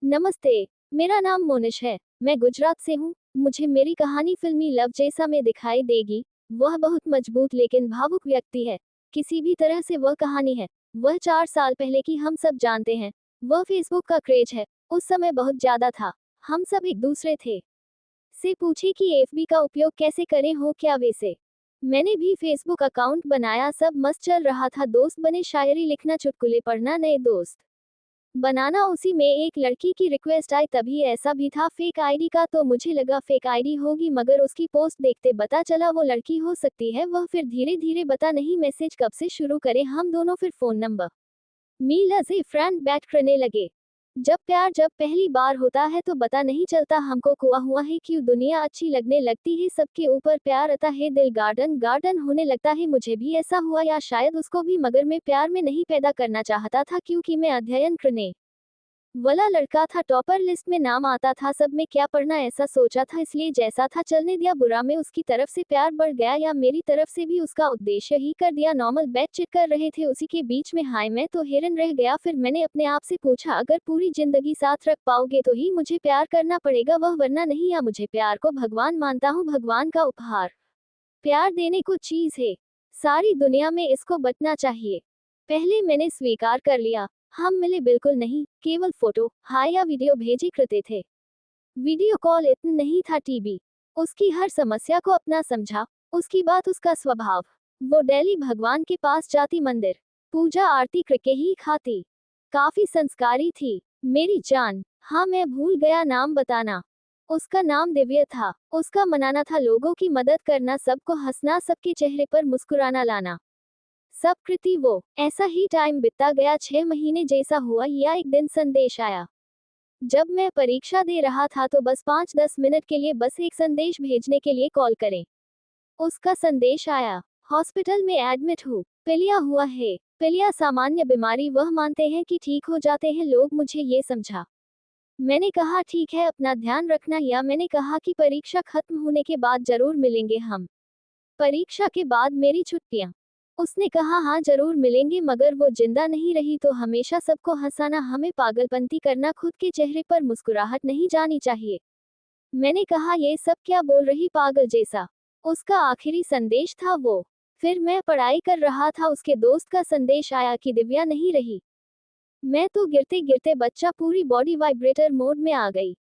नमस्ते, मेरा नाम मोनिश है। मैं गुजरात से हूँ। मुझे मेरी कहानी फिल्मी लव जैसा में दिखाई देगी। वह बहुत मजबूत लेकिन भावुक व्यक्ति है। किसी भी तरह से वह कहानी है। वह 4 साल पहले की हम सब जानते हैं। वह फेसबुक का क्रेज है। उस समय बहुत ज्यादा था। हम सब एक दूसरे थे से पूछे कि एफबी का उपयोग कैसे करें, हो क्या वैसे। मैंने भी फेसबुक अकाउंट बनाया, सब मस्त चल रहा था। दोस्त बने, शायरी लिखना, चुटकुले पढ़ना, नए दोस्त बनाना। उसी में एक लड़की की रिक्वेस्ट आई, तभी ऐसा भी था फेक आईडी का, तो मुझे लगा फेक आईडी होगी, मगर उसकी पोस्ट देखते पता चला वो लड़की हो सकती है। वह फिर धीरे धीरे बता नहीं मैसेज कब से शुरू करें हम दोनों, फिर फोन नंबर मील एज ए फ्रेंड बैट करने लगे। जब पहली बार होता है तो पता नहीं चलता हमको कुआ हुआ है, क्यों दुनिया अच्छी लगने लगती है, सबके ऊपर प्यार आता है, दिल गार्डन गार्डन होने लगता है। मुझे भी ऐसा हुआ या शायद उसको भी, मगर मैं प्यार में नहीं पैदा करना चाहता था, क्योंकि मैं अध्ययन करने वाला लड़का था। टॉपर लिस्ट में नाम आता था, सब में क्या पढ़ना ऐसा सोचा था, इसलिए जैसा था चलने दिया। बुरा में उसकी तरफ से प्यार बढ़ गया या मेरी तरफ से भी उसका उद्देश्य ही कर दिया। नॉर्मल बैच चेक कर रहे थे, उसी के बीच में हाय, मैं तो हैरान रह गया। फिर मैंने अपने आप से पूछा, अगर पूरी जिंदगी साथ रख पाओगे तो ही मुझे प्यार करना पड़ेगा, वह वरना नहीं। या मुझे प्यार को भगवान मानता हूँ, भगवान का उपहार प्यार देने को चीज है, सारी दुनिया में इसको बचना चाहिए। पहले मैंने स्वीकार कर लिया। हम मिले बिल्कुल नहीं, केवल फोटो हाय या वीडियो भेजे करते थे। वीडियो कॉल इतना नहीं था। टीवी उसकी हर समस्या को अपना समझा, उसकी बात, उसका स्वभाव। वो डेली भगवान के पास जाती, मंदिर पूजा आरती करके ही खाती, काफी संस्कारी थी मेरी जान। हाँ, मैं भूल गया नाम बताना। उसका नाम दिव्य था। उसका मनाना था लोगों की मदद करना, सबको हंसना, सबके चेहरे पर मुस्कुराना लाना, सब कृति वो। ऐसा ही टाइम बीतता गया, 6 महीने जैसा हुआ। या एक दिन संदेश आया। जब मैं परीक्षा दे रहा था तो बस 5-10 मिनट के लिए, बस एक संदेश भेजने के लिए कॉल करें। उसका संदेश आया, हॉस्पिटल में एडमिट हूँ, पीलिया हुआ है। पीलिया सामान्य बीमारी, वह मानते हैं कि ठीक हो जाते हैं लोग। मुझे ये समझा। मैंने कहा ठीक है, अपना ध्यान रखना। या मैंने कहा कि परीक्षा खत्म होने के बाद जरूर मिलेंगे हम, परीक्षा के बाद मेरी छुट्टियां। उसने कहा हाँ जरूर मिलेंगे, मगर वो जिंदा नहीं रही तो हमेशा सबको हंसाना, हमें पागलपंती करना, खुद के चेहरे पर मुस्कुराहट नहीं जानी चाहिए। मैंने कहा ये सब क्या बोल रही, पागल जैसा। उसका आखिरी संदेश था वो। फिर मैं पढ़ाई कर रहा था, उसके दोस्त का संदेश आया कि दिव्या नहीं रही। मैं तो गिरते गिरते बच्चा, पूरी बॉडी वाइब्रेटर मोड में आ गई।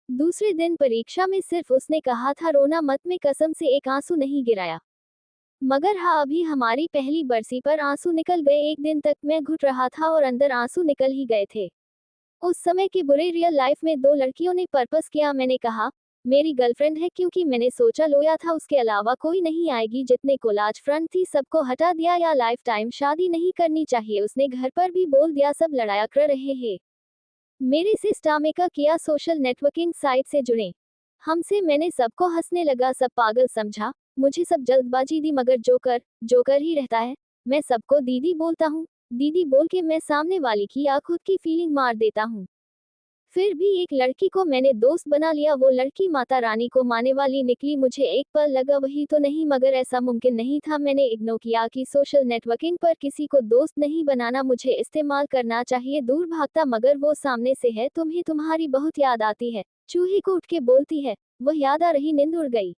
दूसरे दिन परीक्षा में सिर्फ उसने कहा था रोना मत, में कसम से एक आंसू नहीं गिराया। मगर हाँ, अभी हमारी पहली बरसी पर आंसू निकल गए। एक दिन तक मैं घुट रहा था और अंदर आंसू निकल ही गए थे। उस समय के बुरे रियल लाइफ में 2 लड़कियों ने पर्पस किया। मैंने कहा मेरी गर्लफ्रेंड है, क्योंकि मैंने सोचा लोया था उसके अलावा कोई नहीं आएगी। जितने कोलाज फ्रेंड थी सबको हटा दिया, या लाइफ टाइम शादी नहीं करनी चाहिए। उसने घर पर भी बोल दिया, सब लड़ाया कर रहे हैं। मेरे से स्टामेका किया, सोशल नेटवर्किंग साइट से जुड़े हमसे। मैंने सबको हंसने लगा, सब पागल समझा। मुझे सब जल्दबाजी दी, मगर जोकर जोकर ही रहता है। मैं सबको दीदी बोलता हूँ, दीदी बोल के मैं सामने वाली की या खुद की फीलिंग मार देता हूँ। फिर भी एक लड़की को मैंने दोस्त बना लिया। वो लड़की माता रानी को माने वाली निकली। मुझे एक पल लगा वही तो नहीं, मगर ऐसा मुमकिन नहीं था। मैंने इग्नोर किया कि सोशल नेटवर्किंग पर किसी को दोस्त नहीं बनाना, मुझे इस्तेमाल करना चाहिए। दूर भागता, मगर वो सामने से है। तुम्हें तुम्हारी बहुत याद आती है, चूहे को उठ के बोलती है। वह याद आ रही, नींद उड़ गई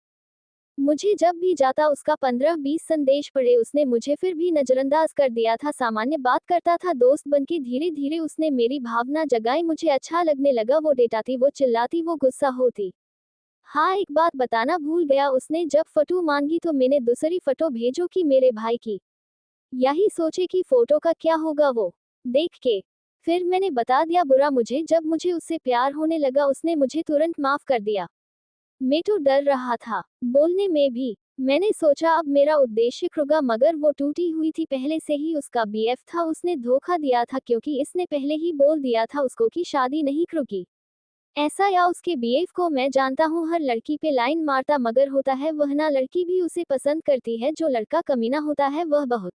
मुझे। जब भी जाता उसका 15-20 संदेश पढ़े उसने, मुझे फिर भी नजरअंदाज कर दिया था। सामान्य बात करता था दोस्त बनके, धीरे धीरे उसने मेरी भावना जगाई। मुझे अच्छा लगने लगा। वो डेटाती, वो चिल्लाती, वो गुस्सा होती। हाँ, एक बात बताना भूल गया, उसने जब फोटो मांगी तो मैंने दूसरी फोटो भेजो कि मेरे भाई की। यही सोचे कि फोटो का क्या होगा वो देख के। फिर मैंने बता दिया बुरा मुझे। जब मुझे उससे प्यार होने लगा उसने मुझे तुरंत माफ कर दिया। मैं तो डर रहा था बोलने में भी। मैंने सोचा अब मेरा उद्देश्य होगा, मगर वो टूटी हुई थी। पहले से ही उसका बीएफ था, उसने धोखा दिया था, क्योंकि इसने पहले ही बोल दिया था उसको कि शादी नहीं करूंगी। ऐसा या उसके बीएफ को मैं जानता हूँ, हर लड़की पे लाइन मारता, मगर होता है वह ना, लड़की भी उसे पसंद करती है। जो लड़का कमीना होता है वह बहुत।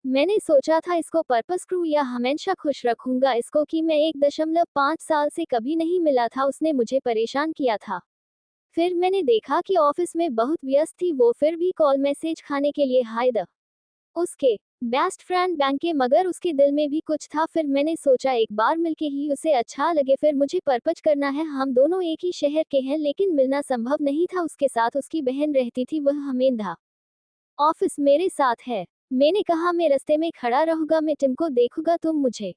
मैंने सोचा था इसको पर्पस क्रू या हमेशा खुश रखूंगा इसको, कि मैं 1.5 साल से कभी नहीं मिला था। उसने मुझे परेशान किया था। फिर मैंने देखा कि ऑफिस में बहुत व्यस्त थी वो, फिर भी कॉल मैसेज खाने के लिए हाय द उसके बेस्ट फ्रेंड बैंक के, मगर उसके दिल में भी कुछ था। फिर मैंने सोचा एक बार मिलके ही उसे अच्छा लगे। फिर मुझे परपच करना है। हम दोनों एक ही शहर के हैं लेकिन मिलना संभव नहीं था। उसके साथ उसकी बहन रहती थी, वह हमेंधा ऑफिस मेरे साथ है। मैंने कहा मैं रास्ते में खड़ा रहूंगा, मैं टिम को देखूंगा, तुम मुझे।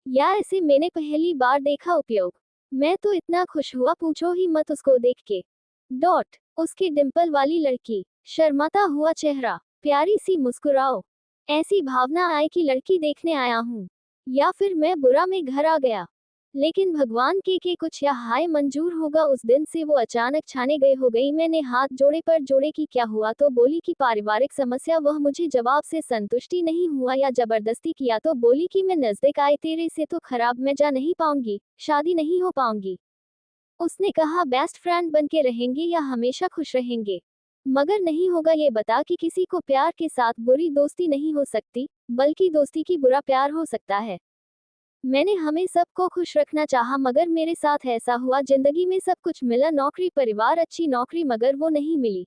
या ऐसे मैंने पहली बार देखा उपयोग। मैं तो इतना खुश हुआ पूछो ही मत उसको देख के। डॉट उसकी डिंपल वाली लड़की, शर्माता हुआ चेहरा, प्यारी सी मुस्कुराओ। ऐसी भावना आए कि लड़की देखने आया हूँ, या फिर मैं बुरा में घर आ गया। लेकिन भगवान के कुछ या हाय मंजूर होगा। उस दिन से वो अचानक छाने गए हो गई। मैंने हाथ जोड़े पर जोड़े कि क्या हुआ, तो बोली कि पारिवारिक समस्या। वह मुझे जवाब से संतुष्टि नहीं हुआ। या जबरदस्ती किया तो बोली कि मैं नजदीक आए तेरे से तो खराब मैं जा नहीं पाऊंगी, शादी नहीं हो पाऊंगी। उसने कहा बेस्ट फ्रेंड बन के रहेंगे या हमेशा खुश रहेंगे। मगर नहीं होगा। ये बता कि किसी को प्यार के साथ बुरी दोस्ती नहीं हो सकती, बल्कि दोस्ती की बुरा प्यार हो सकता है। मैंने हमें सबको खुश रखना चाहा, मगर मेरे साथ ऐसा हुआ। जिंदगी में सब कुछ मिला, नौकरी, परिवार, अच्छी नौकरी, मगर वो नहीं मिली।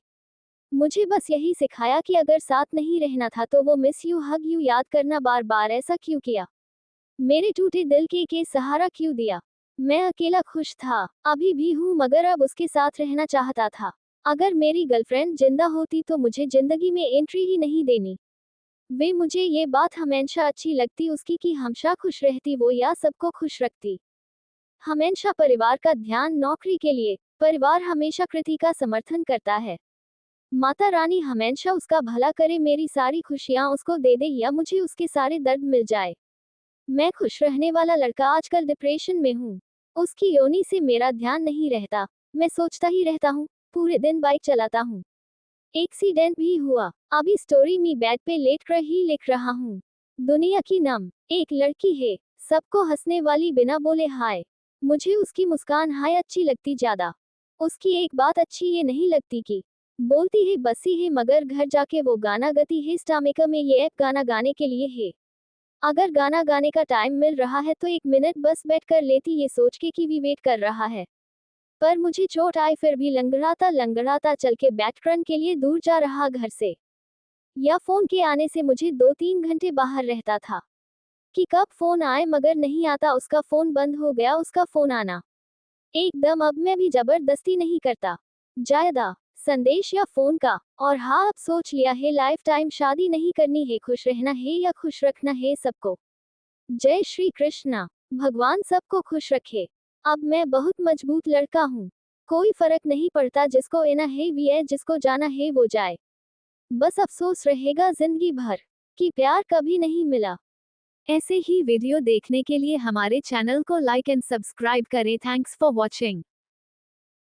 मुझे बस यही सिखाया कि अगर साथ नहीं रहना था तो वो मिस यू, हग यू याद करना बार बार। ऐसा क्यों किया? मेरे टूटे दिल के सहारा क्यों दिया? मैं अकेला खुश था, अभी भी हूँ, मगर अब उसके साथ रहना चाहता था। अगर मेरी गर्लफ्रेंड जिंदा होती तो मुझे जिंदगी में एंट्री ही नहीं देनी। वे मुझे ये बात हमेशा अच्छी लगती उसकी कि हमेशा खुश रहती वो, या सबको खुश रखती। हमेशा परिवार का ध्यान, नौकरी के लिए परिवार हमेशा कृति का समर्थन करता है। माता रानी हमेशा उसका भला करे, मेरी सारी खुशियां उसको दे दे, या मुझे उसके सारे दर्द मिल जाए। मैं खुश रहने वाला लड़का आजकल डिप्रेशन में हूँ। उसकी योनि से मेरा ध्यान नहीं रहता, मैं सोचता ही रहता हूँ। पूरे दिन बाइक चलाता हूँ। एक्सीडेंट भी हुआ, अभी स्टोरी मी बेड पे लेट कर ही लिख रहा हूँ। दुनिया की नम एक लड़की है, सबको हंसने वाली, बिना बोले हाय। मुझे उसकी मुस्कान हाय अच्छी लगती ज्यादा। उसकी एक बात अच्छी ये नहीं लगती कि बोलती है बसी है, मगर घर जाके वो गाना गाती है। स्टामिका में ये ऐप गाना गाने के लिए है। अगर गाना गाने का टाइम मिल रहा है तो 1 मिनट बस बैठ कर लेती, ये सोच के कि भी वेट कर रहा है। पर मुझे चोट आई, फिर भी लंगड़ाता लंगड़ाता चल के बैटक्रन के लिए दूर जा रहा घर से। या फोन के आने से मुझे 2-3 घंटे बाहर रहता था कि कब फोन आए, मगर नहीं आता। उसका फोन बंद हो गया, उसका फोन आना एकदम। अब मैं भी जबरदस्ती नहीं करता ज्यादा संदेश या फोन का। और हाँ, अब सोच लिया है लाइफ टाइम शादी नहीं करनी है, खुश रहना है या खुश रखना है सबको। जय श्री कृष्णा। भगवान सबको खुश रखे। अब मैं बहुत मजबूत लड़का हूँ, कोई फर्क नहीं पड़ता, जिसको आना है भी है, जिसको जाना है वो जाए। बस अफसोस रहेगा जिंदगी भर कि प्यार कभी नहीं मिला। ऐसे ही वीडियो देखने के लिए हमारे चैनल को लाइक एंड सब्सक्राइब करें। Thanks for watching.